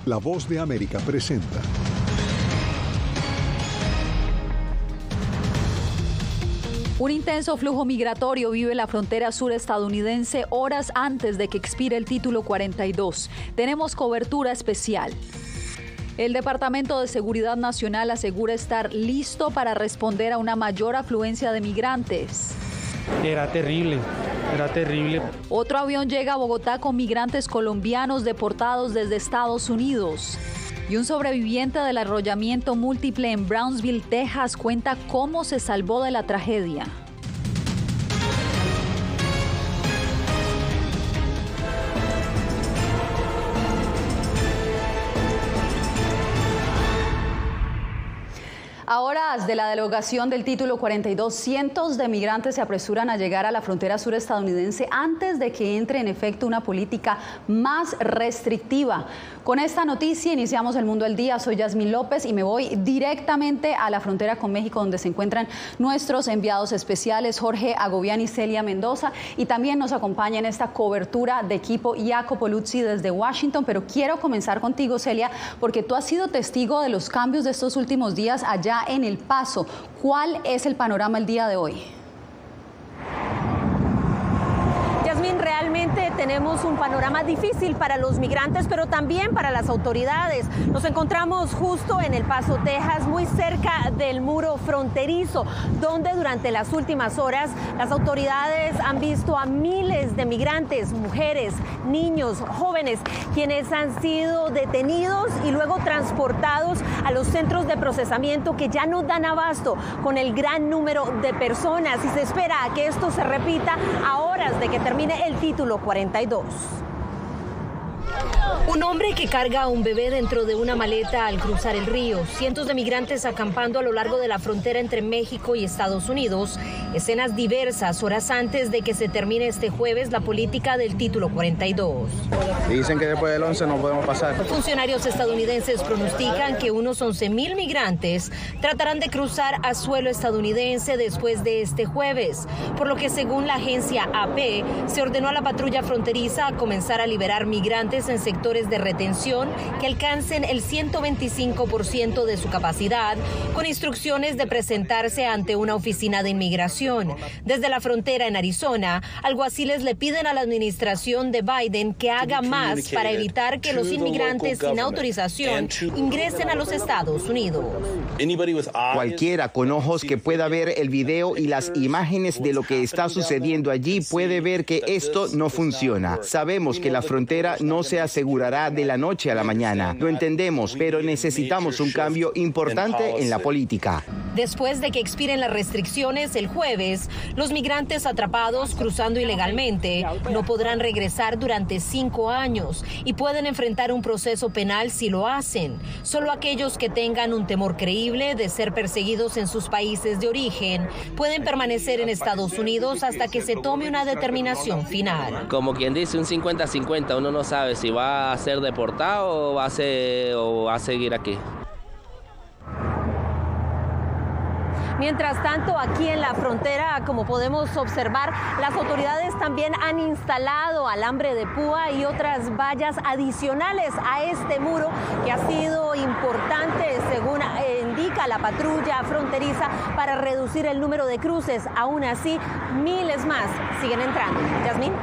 La Voz de América presenta. Un intenso flujo migratorio vive la frontera sur estadounidense horas antes de que expire el título 42. Tenemos cobertura especial. El Departamento de Seguridad Nacional asegura estar listo para responder a una mayor afluencia de migrantes. Era terrible. Otro avión llega a Bogotá con migrantes colombianos deportados desde Estados Unidos. Y un sobreviviente del arrollamiento múltiple en Brownsville, Texas, cuenta cómo se salvó de la tragedia. A horas de la derogación del título 42, cientos de migrantes se apresuran a llegar a la frontera sur estadounidense antes de que entre en efecto una política más restrictiva. Con esta noticia iniciamos El Mundo al Día. Soy Yasmín López y me voy directamente a la frontera con México, donde se encuentran nuestros enviados especiales Jorge Agobián y Celia Mendoza, y también nos acompaña en esta cobertura de equipo Jacopo Luzzi desde Washington. Pero quiero comenzar contigo, Celia, porque tú has sido testigo de los cambios de estos últimos días allá en El Paso. ¿Cuál es el panorama el día de hoy? Yasmín, realmente tenemos un panorama difícil para los migrantes, pero también para las autoridades. Nos encontramos justo en El Paso, Texas, muy cerca del muro fronterizo, donde durante las últimas horas las autoridades han visto a miles de migrantes, mujeres, niños, jóvenes, quienes han sido detenidos y luego transportados a los centros de procesamiento que ya no dan abasto con el gran número de personas, y se espera a que esto se repita a horas de que termine el título 42. Un hombre que carga a un bebé dentro de una maleta al cruzar el río. Cientos de migrantes acampando a lo largo de la frontera entre México y Estados Unidos. Escenas diversas horas antes de que se termine este jueves la política del título 42. Dicen que después del 11 no podemos pasar. Funcionarios estadounidenses pronostican que unos 11,000 migrantes tratarán de cruzar a suelo estadounidense después de este jueves, por lo que, según la agencia AP, se ordenó a la patrulla fronteriza a comenzar a liberar migrantes en sectores de retención que alcancen el 125% de su capacidad, con instrucciones de presentarse ante una oficina de inmigración. Desde la frontera en Arizona, alguaciles le piden a la administración de Biden que haga más para evitar que los inmigrantes sin autorización ingresen a los Estados Unidos. Cualquiera con ojos que pueda ver el video y las imágenes de lo que está sucediendo allí puede ver que esto no funciona. Sabemos que la frontera no se asegurará de la noche a la mañana. Lo entendemos, pero necesitamos un cambio importante en la política. Después de que expiren las restricciones el jueves, los migrantes atrapados cruzando ilegalmente no podrán regresar durante 5 años y pueden enfrentar un proceso penal si lo hacen. Solo aquellos que tengan un temor creíble de ser perseguidos en sus países de origen pueden permanecer en Estados Unidos hasta que se tome una determinación final. Como quien dice, un 50-50, uno no sabe si va a ser deportado o va a seguir aquí. Mientras tanto, aquí en la frontera, como podemos observar, las autoridades también han instalado alambre de púa y otras vallas adicionales a este muro, que ha sido importante, según indica la patrulla fronteriza, para reducir el número de cruces. Aún así, miles más siguen entrando. Yasmín.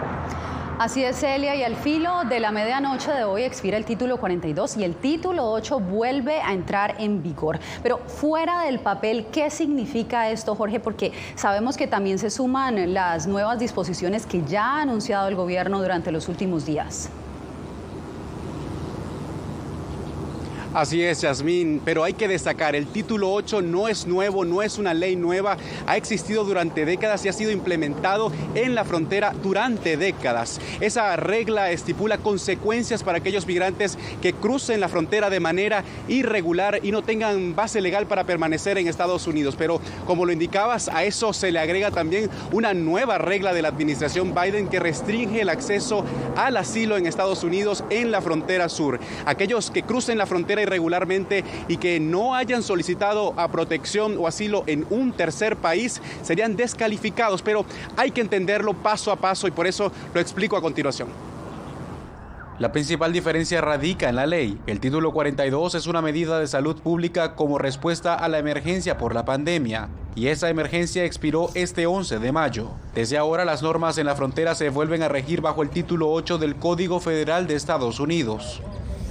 Así es, Celia, y al filo de la medianoche de hoy expira el título 42 y el título 8 vuelve a entrar en vigor. Pero fuera del papel, ¿qué significa esto, Jorge? Porque sabemos que también se suman las nuevas disposiciones que ya ha anunciado el gobierno durante los últimos días. Así es, Yasmín, pero hay que destacar, el título 8 no es nuevo, no es una ley nueva, ha existido durante décadas y ha sido implementado en la frontera durante décadas. Esa regla estipula consecuencias para aquellos migrantes que crucen la frontera de manera irregular y no tengan base legal para permanecer en Estados Unidos. Pero como lo indicabas, a eso se le agrega también una nueva regla de la administración Biden que restringe el acceso al asilo en Estados Unidos en la frontera sur. Aquellos que crucen la frontera irregularmente y que no hayan solicitado a protección o asilo en un tercer país serían descalificados, pero hay que entenderlo paso a paso y por eso lo explico a continuación. La principal diferencia radica en la ley. El título 42 es una medida de salud pública como respuesta a la emergencia por la pandemia, y esa emergencia expiró este 11 de mayo. Desde ahora las normas en la frontera se vuelven a regir bajo el título 8 del Código Federal de Estados Unidos.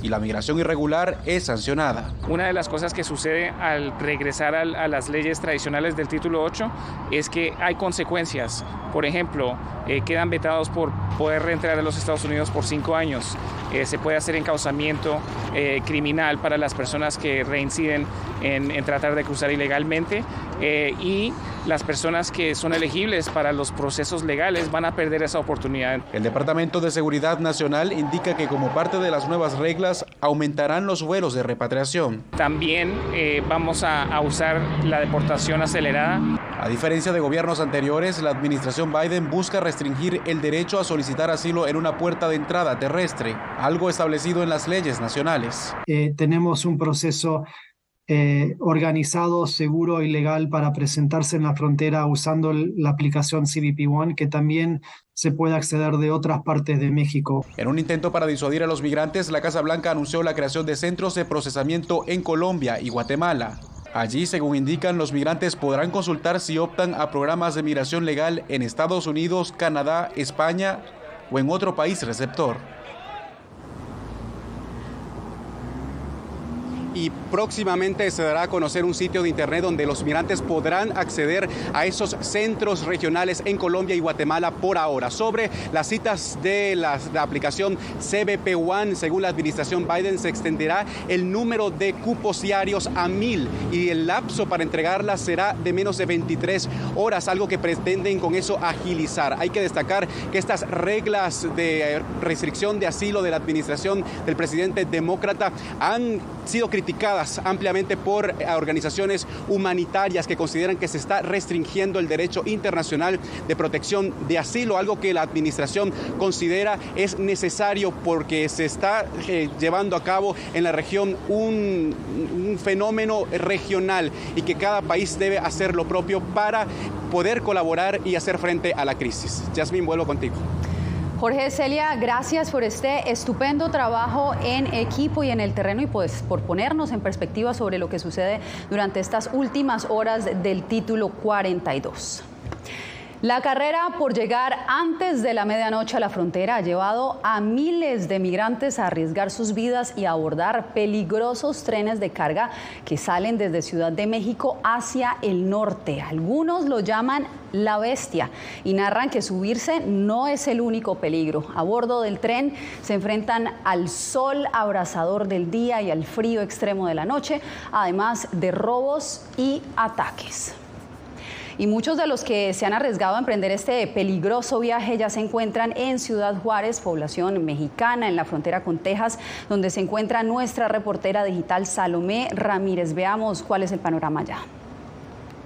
Y la migración irregular es sancionada. Una de las cosas que sucede al regresar a las leyes tradicionales del título 8 es que hay consecuencias. Por ejemplo, quedan vetados por poder reentrar a los Estados Unidos por 5 años. Se puede hacer encauzamiento criminal para las personas que reinciden en tratar de cruzar ilegalmente, y las personas que son elegibles para los procesos legales van a perder esa oportunidad. El Departamento de Seguridad Nacional indica que como parte de las nuevas reglas aumentarán los vuelos de repatriación. También vamos a usar la deportación acelerada. A diferencia de gobiernos anteriores, la administración Biden busca restringir el derecho a solicitar asilo en una puerta de entrada terrestre, algo establecido en las leyes nacionales. Tenemos un proceso organizado, seguro y legal para presentarse en la frontera usando la aplicación CBP One, que también se puede acceder de otras partes de México. En un intento para disuadir a los migrantes, la Casa Blanca anunció la creación de centros de procesamiento en Colombia y Guatemala. Allí, según indican, los migrantes podrán consultar si optan a programas de migración legal en Estados Unidos, Canadá, España o en otro país receptor. Y próximamente se dará a conocer un sitio de internet donde los migrantes podrán acceder a esos centros regionales en Colombia y Guatemala por ahora. Sobre las citas de la aplicación CBP One, según la administración Biden, se extenderá el número de cupos diarios a 1,000 y el lapso para entregarlas será de menos de 23 horas, algo que pretenden con eso agilizar. Hay que destacar que estas reglas de restricción de asilo de la administración del presidente demócrata han sido criticadas ampliamente por organizaciones humanitarias que consideran que se está restringiendo el derecho internacional de protección de asilo, algo que la administración considera es necesario porque se está llevando a cabo en la región un fenómeno regional y que cada país debe hacer lo propio para poder colaborar y hacer frente a la crisis. Yasmín, vuelvo contigo. Jorge, Celia, gracias por este estupendo trabajo en equipo y en el terreno y pues por ponernos en perspectiva sobre lo que sucede durante estas últimas horas del título 42. La carrera por llegar antes de la medianoche a la frontera ha llevado a miles de migrantes a arriesgar sus vidas y a abordar peligrosos trenes de carga que salen desde Ciudad de México hacia el norte. Algunos lo llaman la bestia y narran que subirse no es el único peligro. A bordo del tren se enfrentan al sol abrasador del día y al frío extremo de la noche, además de robos y ataques. Y muchos de los que se han arriesgado a emprender este peligroso viaje ya se encuentran en Ciudad Juárez, población mexicana, en la frontera con Texas, donde se encuentra nuestra reportera digital Salomé Ramírez. Veamos cuál es el panorama allá.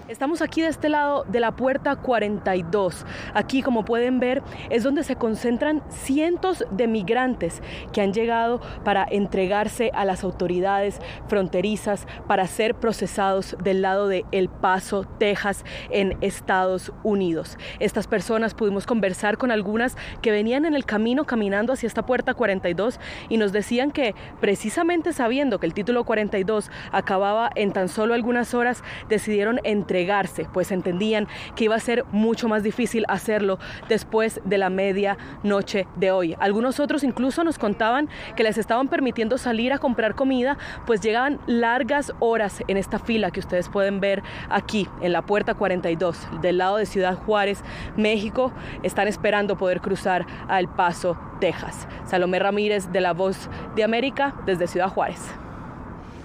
Estamos aquí de este lado de la puerta 42. Aquí, como pueden ver, es donde se concentran cientos de migrantes que han llegado para entregarse a las autoridades fronterizas para ser procesados del lado de El Paso, Texas, en Estados Unidos. Estas personas, pudimos conversar con algunas que venían en el camino caminando hacia esta puerta 42 y nos decían que precisamente sabiendo que el título 42 acababa en tan solo algunas horas, decidieron entregarse, pues entendían que iba a ser mucho más difícil hacerlo después de la medianoche de hoy. Algunos otros incluso nos contaban que les estaban permitiendo salir a comprar comida, pues llegaban largas horas en esta fila que ustedes pueden ver aquí en la puerta 42 del lado de Ciudad Juárez, México. Están esperando poder cruzar a El Paso, Texas. Salomé Ramírez, de La Voz de América, desde Ciudad Juárez.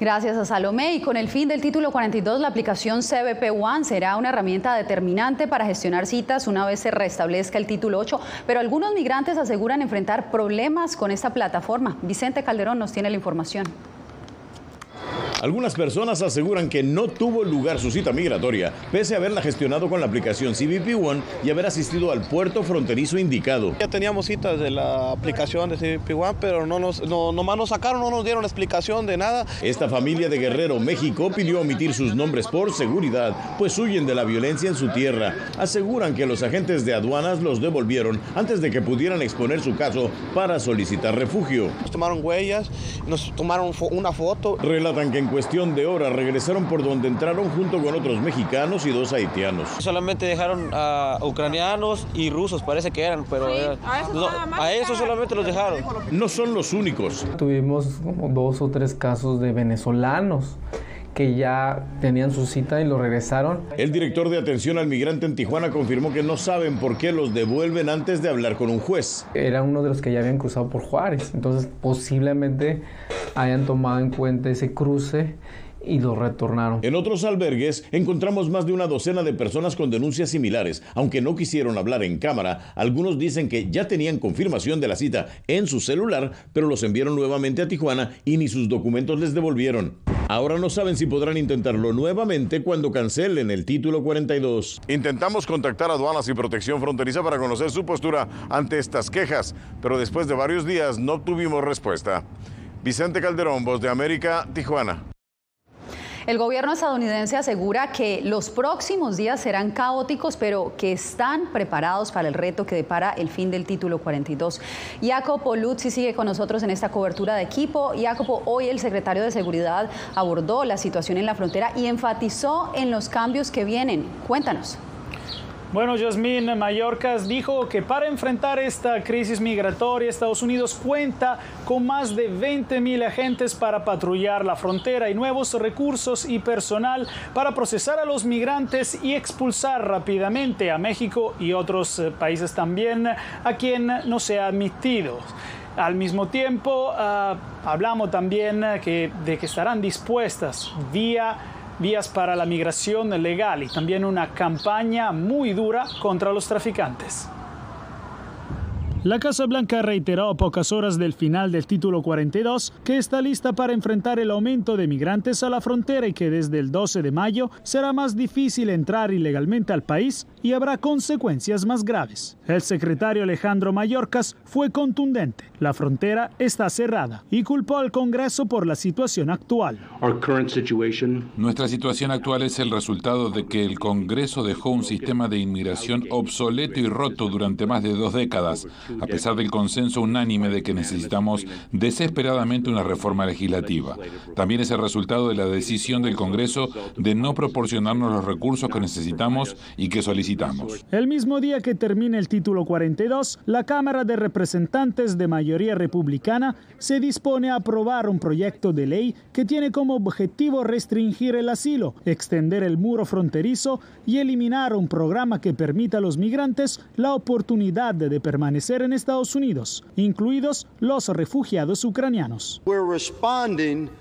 Gracias a Salomé. Y con el fin del título 42, la aplicación CBP One será una herramienta determinante para gestionar citas una vez se restablezca el título 8, pero algunos migrantes aseguran enfrentar problemas con esta plataforma. Vicente Calderón nos tiene la información. Algunas personas aseguran que no tuvo lugar su cita migratoria, pese a haberla gestionado con la aplicación CBP One y haber asistido al puerto fronterizo indicado. Ya teníamos citas de la aplicación de CBP One, pero nomás nos sacaron, no nos dieron explicación de nada. Esta familia de Guerrero, México, pidió omitir sus nombres por seguridad, pues huyen de la violencia en su tierra. Aseguran que los agentes de aduanas los devolvieron antes de que pudieran exponer su caso para solicitar refugio. Nos tomaron huellas, nos tomaron una foto. Relatan que en cuestión de horas regresaron por donde entraron junto con otros mexicanos y 2 haitianos. Solamente dejaron a ucranianos y rusos, parece que eran, pero sí, a eso solamente los dejaron. No son los únicos. Tuvimos como 2 o 3 casos de venezolanos que ya tenían su cita y lo regresaron. El director de atención al migrante en Tijuana confirmó que no saben por qué los devuelven antes de hablar con un juez. Era uno de los que ya habían cruzado por Juárez, entonces posiblemente hayan tomado en cuenta ese cruce y los retornaron. En otros albergues encontramos más de una docena de personas con denuncias similares. Aunque no quisieron hablar en cámara, algunos dicen que ya tenían confirmación de la cita en su celular, pero los enviaron nuevamente a Tijuana y ni sus documentos les devolvieron. Ahora no saben si podrán intentarlo nuevamente cuando cancelen el título 42. Intentamos contactar a Aduanas y Protección Fronteriza para conocer su postura ante estas quejas, pero después de varios días no obtuvimos respuesta. Vicente Calderón, Voz de América, Tijuana. El gobierno estadounidense asegura que los próximos días serán caóticos, pero que están preparados para el reto que depara el fin del título 42. Jacopo Luzzi sigue con nosotros en esta cobertura de equipo. Jacopo, hoy el secretario de Seguridad abordó la situación en la frontera y enfatizó en los cambios que vienen. Cuéntanos. Bueno, Yasmín Mayorkas dijo que para enfrentar esta crisis migratoria, Estados Unidos cuenta con más de 20.000 agentes para patrullar la frontera y nuevos recursos y personal para procesar a los migrantes y expulsar rápidamente a México y otros países también a quien no se ha admitido. Al mismo tiempo, hablamos también de que estarán dispuestas vías para la migración legal y también una campaña muy dura contra los traficantes. La Casa Blanca reiteró a pocas horas del final del título 42 que está lista para enfrentar el aumento de migrantes a la frontera y que desde el 12 de mayo será más difícil entrar ilegalmente al país y habrá consecuencias más graves. El secretario Alejandro Mayorkas fue contundente. La frontera está cerrada y culpó al Congreso por la situación actual. Nuestra situación actual es el resultado de que el Congreso dejó un sistema de inmigración obsoleto y roto durante más de 2 décadas. A pesar del consenso unánime de que necesitamos desesperadamente una reforma legislativa. También es el resultado de la decisión del Congreso de no proporcionarnos los recursos que necesitamos y que solicitamos. El mismo día que termina el título 42, la Cámara de Representantes de mayoría republicana se dispone a aprobar un proyecto de ley que tiene como objetivo restringir el asilo, extender el muro fronterizo y eliminar un programa que permita a los migrantes la oportunidad de permanecer en Estados Unidos, incluidos los refugiados ucranianos.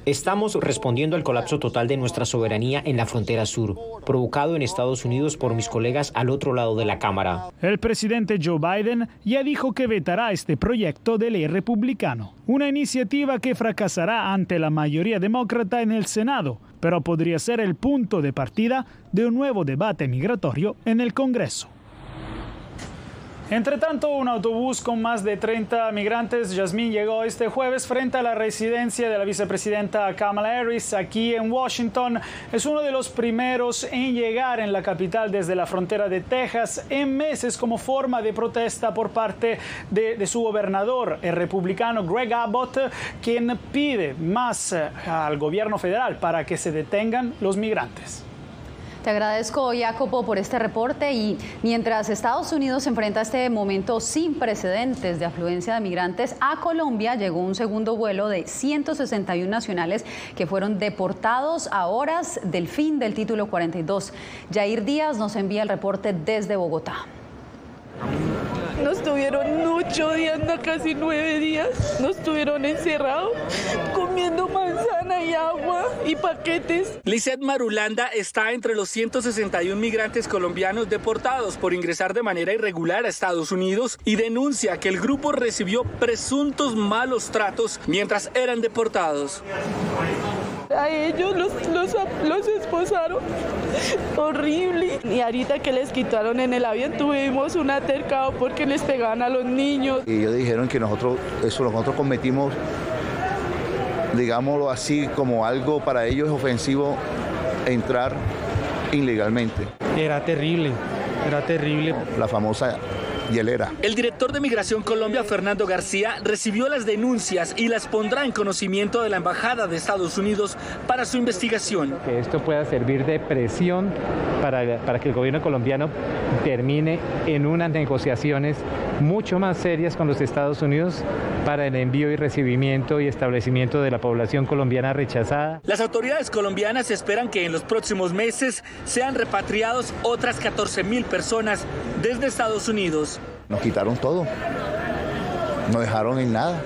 Estamos respondiendo al colapso total de nuestra soberanía en la frontera sur, provocado en Estados Unidos por mis colegas al otro lado de la Cámara. El presidente Joe Biden ya dijo que vetará este proyecto de ley republicano, una iniciativa que fracasará ante la mayoría demócrata en el Senado, pero podría ser el punto de partida de un nuevo debate migratorio en el Congreso. Entre tanto, un autobús con más de 30 migrantes, Yasmín, llegó este jueves frente a la residencia de la vicepresidenta Kamala Harris aquí en Washington. Es uno de los primeros en llegar en la capital desde la frontera de Texas en meses como forma de protesta por parte de su gobernador, el republicano Greg Abbott, quien pide más al gobierno federal para que se detengan los migrantes. Te agradezco, Jacopo, por este reporte. Y mientras Estados Unidos enfrenta este momento sin precedentes de afluencia de migrantes, a Colombia llegó un segundo vuelo de 161 nacionales que fueron deportados a horas del fin del título 42. Yair Díaz nos envía el reporte desde Bogotá. Nos tuvieron 8 días, casi 9 días. Nos tuvieron encerrados, comiendo manzana y agua y paquetes. Lizeth Marulanda está entre los 161 migrantes colombianos deportados por ingresar de manera irregular a Estados Unidos y denuncia que el grupo recibió presuntos malos tratos mientras eran deportados. A ellos los esposaron. Horrible. Y ahorita que les quitaron en el avión tuvimos un altercado porque les pegaban a los niños. Y ellos dijeron que nosotros cometimos, digámoslo así, como algo para ellos ofensivo, entrar ilegalmente. Era terrible. La famosa hielera. El director de Migración Colombia, Fernando García, recibió las denuncias y las pondrá en conocimiento de la Embajada de Estados Unidos para su investigación. Que esto pueda servir de presión para que el gobierno colombiano termine en unas negociaciones mucho más serias con los Estados Unidos para el envío y recibimiento y establecimiento de la población colombiana rechazada. Las autoridades colombianas esperan que en los próximos meses sean repatriados otras 14.000 personas desde Estados Unidos. Nos quitaron todo, no dejaron en nada.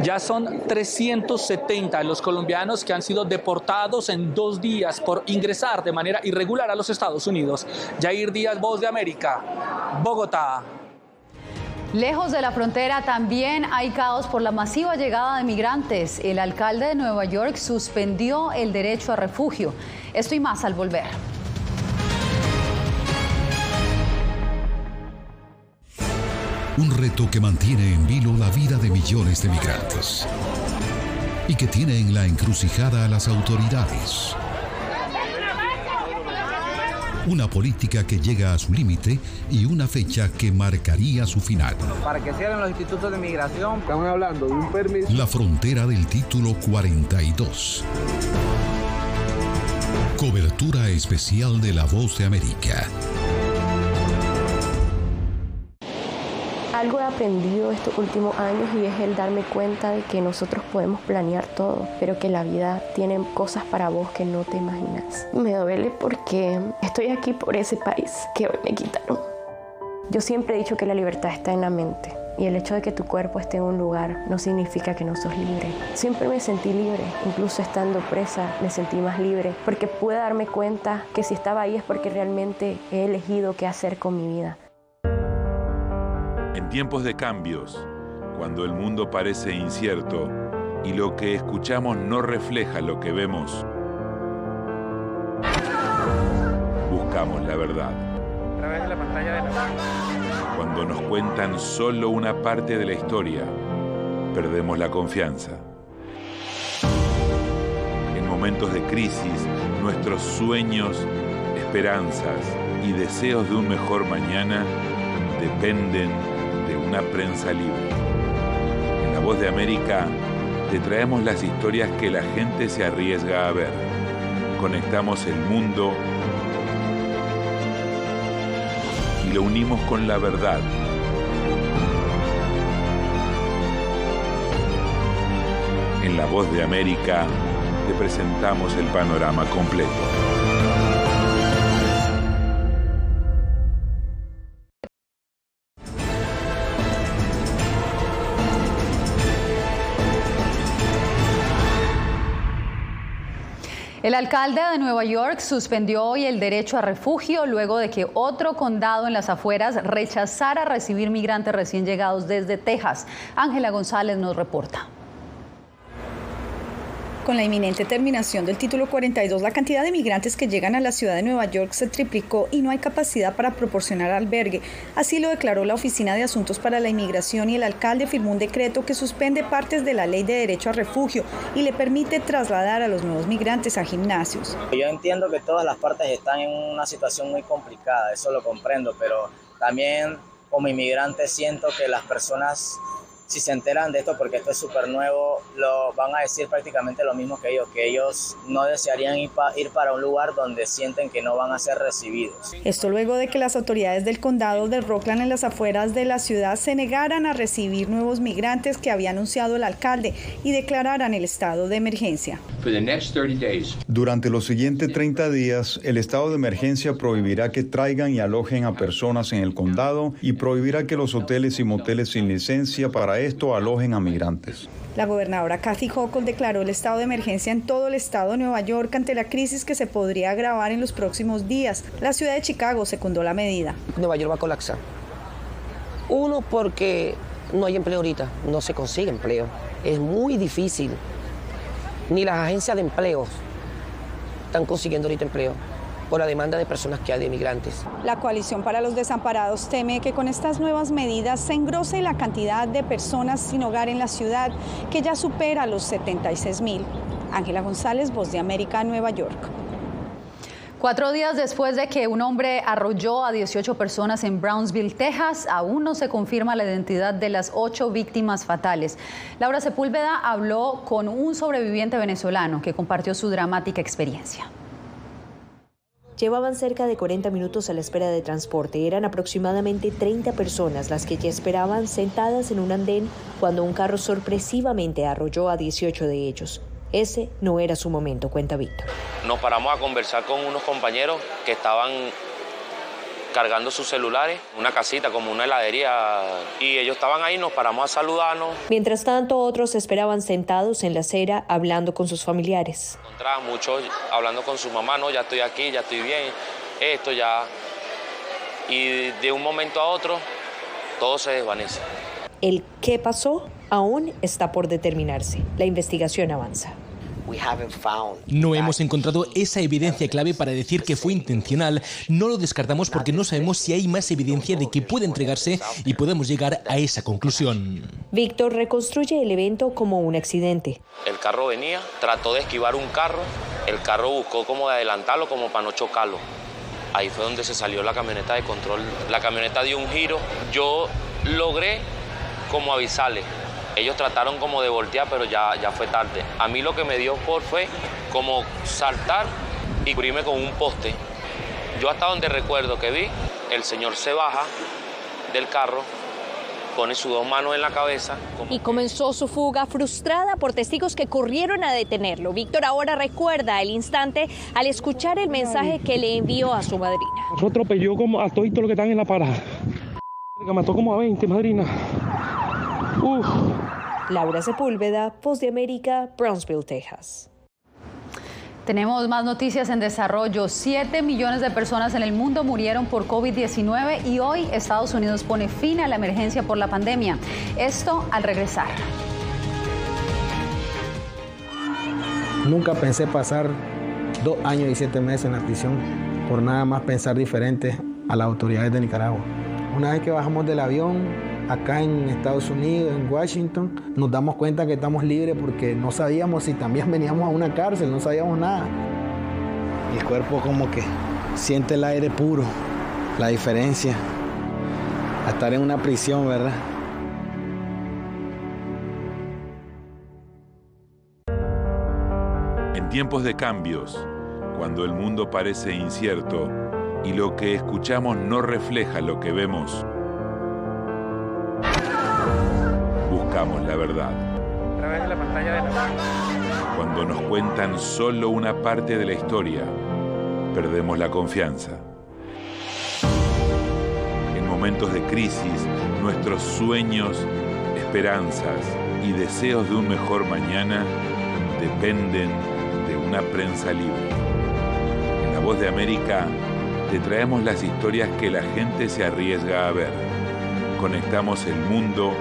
Ya son 370 los colombianos que han sido deportados en 2 días por ingresar de manera irregular a los Estados Unidos. Yair Díaz, Voz de América, Bogotá. Lejos de la frontera también hay caos por la masiva llegada de migrantes. El alcalde de Nueva York suspendió el derecho a refugio. Esto y más al volver. Un reto que mantiene en vilo la vida de millones de migrantes y que tiene en la encrucijada a las autoridades. Una política que llega a su límite y una fecha que marcaría su final. Para que cierren los institutos de migración, estamos hablando de un permiso. La frontera del título 42. Cobertura especial de La Voz de América. Algo he aprendido estos últimos años y es el darme cuenta de que nosotros podemos planear todo, pero que la vida tiene cosas para vos que no te imaginas. Me duele porque estoy aquí por ese país que hoy me quitaron. Yo siempre he dicho que la libertad está en la mente y el hecho de que tu cuerpo esté en un lugar no significa que no sos libre. Siempre me sentí libre, incluso estando presa me sentí más libre porque pude darme cuenta que si estaba ahí es porque realmente he elegido qué hacer con mi vida. En tiempos de cambios, cuando el mundo parece incierto y lo que escuchamos no refleja lo que vemos, buscamos la verdad. A través de la pantalla de la... Cuando nos cuentan solo una parte de la historia, perdemos la confianza. En momentos de crisis, nuestros sueños, esperanzas y deseos de un mejor mañana dependen de una prensa libre. En La Voz de América te traemos las historias que la gente se arriesga a ver. Conectamos el mundo y lo unimos con la verdad. En La Voz de América te presentamos el panorama completo. El alcalde de Nueva York suspendió hoy el derecho a refugio luego de que otro condado en las afueras rechazara recibir migrantes recién llegados desde Texas. Ángela González nos reporta. Con la inminente terminación del título 42, la cantidad de migrantes que llegan a la ciudad de Nueva York se triplicó y no hay capacidad para proporcionar albergue. Así lo declaró la Oficina de Asuntos para la Inmigración y el alcalde firmó un decreto que suspende partes de la Ley de Derecho a Refugio y le permite trasladar a los nuevos migrantes a gimnasios. Yo entiendo que todas las partes están en una situación muy complicada, eso lo comprendo, pero también como inmigrante siento que las personas, si se enteran de esto, porque esto es súper nuevo, lo van a decir prácticamente lo mismo que ellos no desearían ir para un lugar donde sienten que no van a ser recibidos. Esto luego de que las autoridades del condado de Rockland en las afueras de la ciudad se negaran a recibir nuevos migrantes que había anunciado el alcalde y declararan el estado de emergencia. Durante los siguientes 30 días, el estado de emergencia prohibirá que traigan y alojen a personas en el condado y prohibirá que los hoteles y moteles sin licencia para esto alojen a migrantes. La gobernadora Kathy Hochul declaró el estado de emergencia en todo el estado de Nueva York ante la crisis que se podría agravar en los próximos días. La ciudad de Chicago secundó la medida. Nueva York va a colapsar. Uno, porque no hay empleo ahorita, no se consigue empleo. Es muy difícil Ni las agencias de empleo están consiguiendo ahorita empleo por la demanda de personas que hay de migrantes. La Coalición para los Desamparados teme que con estas nuevas medidas se engrose la cantidad de personas sin hogar en la ciudad, que ya supera los 76,000. Ángela González, Voz de América, Nueva York. 4 días después de que un hombre arrolló a 18 personas en Brownsville, Texas, aún no se confirma la identidad de las 8 víctimas fatales. Laura Sepúlveda habló con un sobreviviente venezolano que compartió su dramática experiencia. Llevaban cerca de 40 minutos a la espera de transporte. Eran aproximadamente 30 personas las que ya esperaban sentadas en un andén cuando un carro sorpresivamente arrolló a 18 de ellos. Ese no era su momento, cuenta Víctor. Nos paramos a conversar con unos compañeros que estaban cargando sus celulares, una casita como una heladería, y ellos estaban ahí, nos paramos a saludarnos. Mientras tanto, otros esperaban sentados en la acera hablando con sus familiares. Encontraba muchos hablando con su mamá, no, ya estoy aquí, ya estoy bien, esto ya. Y de un momento a otro, todo se desvanece. El qué pasó aún está por determinarse. La investigación avanza. No hemos encontrado esa evidencia clave para decir que fue intencional. No lo descartamos porque no sabemos si hay más evidencia de que puede entregarse y podemos llegar a esa conclusión. Víctor reconstruye el evento como un accidente. El carro venía, trató de esquivar un carro, el carro buscó como de adelantarlo, como para no chocarlo. Ahí fue donde se salió la camioneta de control. La camioneta dio un giro. Yo logré como avisarle. Ellos trataron como de voltear, pero ya fue tarde. A mí lo que me dio fue como saltar y cubrirme con un poste. Yo hasta donde recuerdo que vi, el señor se baja del carro, pone sus 2 manos en la cabeza. Y comenzó su fuga frustrada por testigos que corrieron a detenerlo. Víctor ahora recuerda el instante al escuchar el mensaje que le envió a su madrina. Nosotros atropelló como a todos los que están en la parada. Mató como a 20, madrina. Uf. Laura Sepúlveda, Voz de América, Brownsville, Texas. Tenemos más noticias en desarrollo. 7 millones de personas en el mundo murieron por COVID-19 y hoy Estados Unidos pone fin a la emergencia por la pandemia. Esto al regresar. Nunca pensé pasar 2 años y 7 meses en la prisión por nada más pensar diferente a las autoridades de Nicaragua. Una vez que bajamos del avión, acá en Estados Unidos, en Washington, nos damos cuenta que estamos libres porque no sabíamos si también veníamos a una cárcel, no sabíamos nada. El cuerpo como que siente el aire puro, la diferencia a estar en una prisión, ¿verdad? En tiempos de cambios, cuando el mundo parece incierto y lo que escuchamos no refleja lo que vemos, buscamos la verdad. A través de la pantalla de la... Cuando nos cuentan solo una parte de la historia, perdemos la confianza. En momentos de crisis, nuestros sueños, esperanzas y deseos de un mejor mañana dependen de una prensa libre. En La Voz de América te traemos las historias que la gente se arriesga a ver. Conectamos el mundo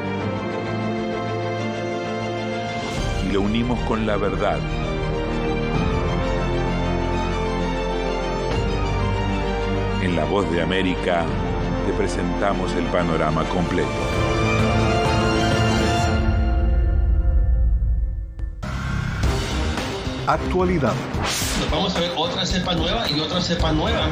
y lo unimos con la verdad. En La Voz de América te presentamos el panorama completo. Actualidad. Nos vamos a ver otra cepa nueva y otra cepa nueva.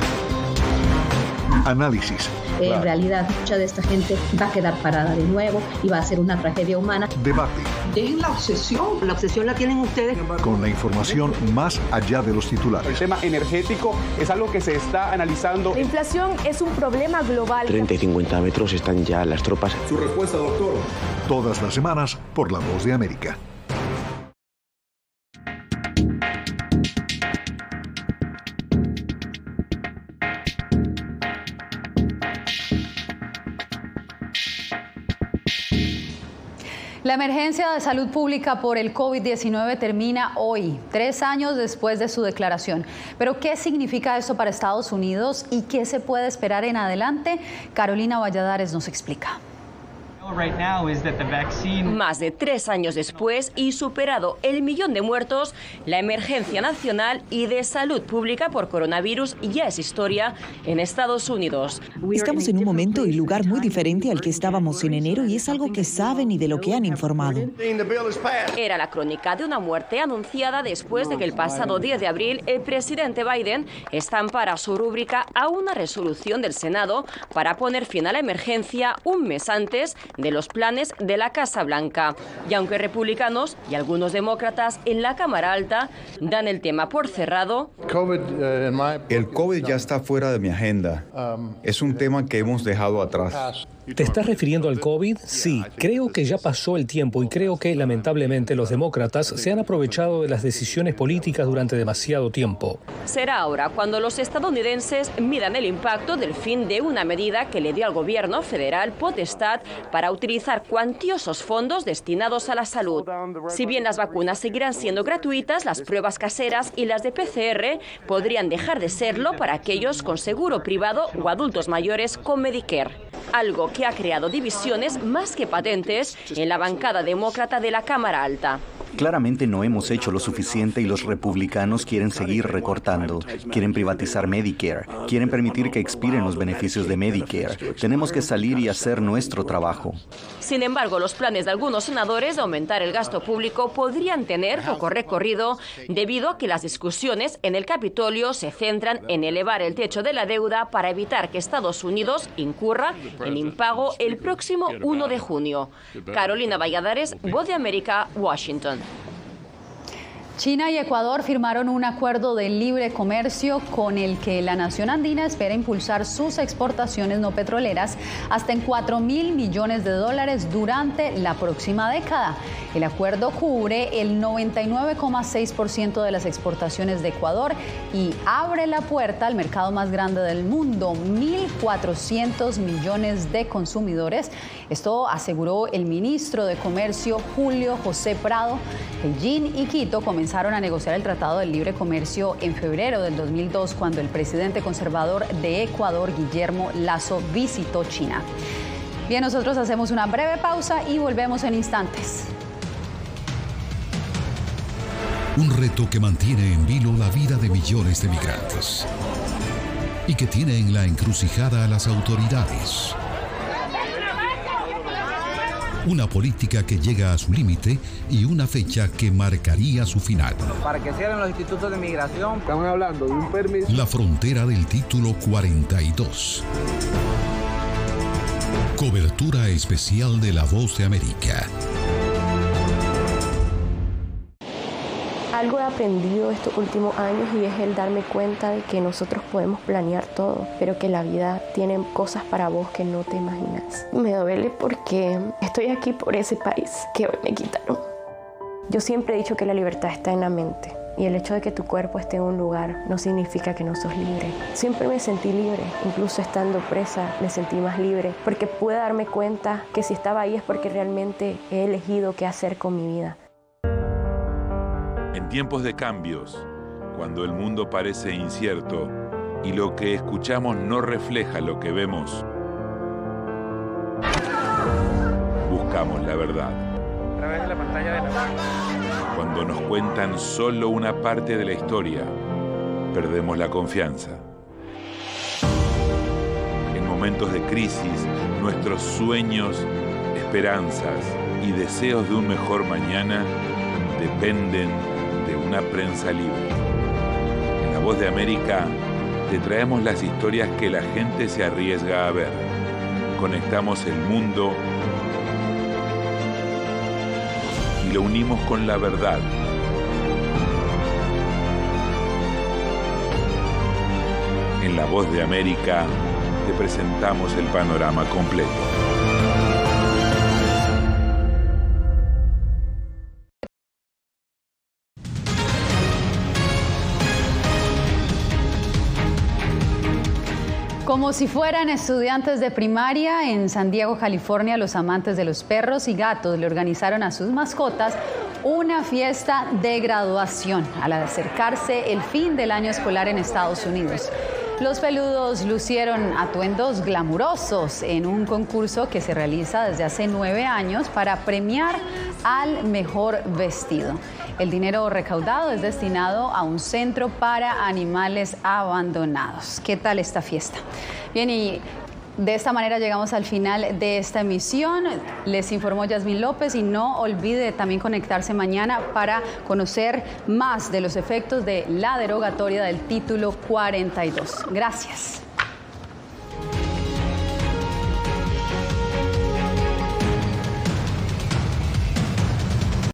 Análisis. En realidad, mucha de esta gente va a quedar parada de nuevo y va a ser una tragedia humana. Debate. Dejen la obsesión la tienen ustedes. Con la información más allá de los titulares. El tema energético es algo que se está analizando. La inflación es un problema global. 30 y 50 metros están ya las tropas. Su respuesta, doctor. Todas las semanas por La Voz de América. La emergencia de salud pública por el COVID-19 termina hoy, 3 años después de su declaración. Pero, ¿qué significa esto para Estados Unidos y qué se puede esperar en adelante? Carolina Valladares nos explica. Más de 3 años después y superado el 1.000.000 de muertos, la emergencia nacional y de salud pública por coronavirus ya es historia en Estados Unidos. Estamos en un momento y lugar muy diferente al que estábamos en enero y es algo que saben y de lo que han informado. Era la crónica de una muerte anunciada después de que el pasado 10 de abril el presidente Biden estampara su rúbrica a una resolución del Senado para poner fin a la emergencia un mes antes de los planes de la Casa Blanca. Y aunque republicanos y algunos demócratas en la Cámara Alta dan el tema por cerrado, el COVID ya está fuera de mi agenda. Es un tema que hemos dejado atrás. ¿Te estás refiriendo al COVID? Sí, creo que ya pasó el tiempo y creo que, lamentablemente, los demócratas se han aprovechado de las decisiones políticas durante demasiado tiempo. Será ahora cuando los estadounidenses midan el impacto del fin de una medida que le dio al gobierno federal potestad para utilizar cuantiosos fondos destinados a la salud. Si bien las vacunas seguirán siendo gratuitas, las pruebas caseras y las de PCR podrían dejar de serlo para aquellos con seguro privado o adultos mayores con Medicare. Algo que ha creado divisiones más que patentes en la bancada demócrata de la Cámara Alta. Claramente no hemos hecho lo suficiente y los republicanos quieren seguir recortando. Quieren privatizar Medicare. Quieren permitir que expiren los beneficios de Medicare. Tenemos que salir y hacer nuestro trabajo. Sin embargo, los planes de algunos senadores de aumentar el gasto público podrían tener poco recorrido debido a que las discusiones en el Capitolio se centran en elevar el techo de la deuda para evitar que Estados Unidos incurra en impago el próximo 1 de junio. Carolina Valladares, Voz de América, Washington. China y Ecuador firmaron un acuerdo de libre comercio con el que la nación andina espera impulsar sus exportaciones no petroleras hasta en $4.000 millones durante la próxima década. El acuerdo cubre el 99,6% de las exportaciones de Ecuador y abre la puerta al mercado más grande del mundo, 1.400 millones de consumidores. Esto aseguró el ministro de Comercio, Julio José Prado. Beijing y Quito comenzaron a negociar el Tratado de Libre Comercio en febrero del 2002, cuando el presidente conservador de Ecuador, Guillermo Lasso, visitó China. Bien, nosotros hacemos una breve pausa y volvemos en instantes. Un reto que mantiene en vilo la vida de millones de migrantes y que tiene en la encrucijada a las autoridades. Una política que llega a su límite y una fecha que marcaría su final. Para que cierren los institutos de migración. Estamos hablando de un permiso. La frontera del título 42. Cobertura especial de La Voz de América. Algo he aprendido estos últimos años y es el darme cuenta de que nosotros podemos planear todo, pero que la vida tiene cosas para vos que no te imaginas. Me duele porque estoy aquí por ese país que hoy me quitaron. Yo siempre he dicho que la libertad está en la mente y el hecho de que tu cuerpo esté en un lugar no significa que no sos libre. Siempre me sentí libre, incluso estando presa me sentí más libre porque pude darme cuenta que si estaba ahí es porque realmente he elegido qué hacer con mi vida. En tiempos de cambios, cuando el mundo parece incierto y lo que escuchamos no refleja lo que vemos, buscamos la verdad. A través de la pantalla de la... Cuando nos cuentan solo una parte de la historia, perdemos la confianza. En momentos de crisis, nuestros sueños, esperanzas y deseos de un mejor mañana dependen de una prensa libre. En La Voz de América te traemos las historias que la gente se arriesga a ver. Conectamos el mundo y lo unimos con la verdad. En La Voz de América te presentamos el panorama completo. Como si fueran estudiantes de primaria, en San Diego, California, los amantes de los perros y gatos le organizaron a sus mascotas una fiesta de graduación al acercarse el fin del año escolar en Estados Unidos. Los peludos lucieron atuendos glamurosos en un concurso que se realiza desde hace 9 años para premiar al mejor vestido. El dinero recaudado es destinado a un centro para animales abandonados. ¿Qué tal esta fiesta? Bien, y de esta manera llegamos al final de esta emisión. Les informó Yasmín López y no olvide también conectarse mañana para conocer más de los efectos de la derogatoria del título 42. Gracias.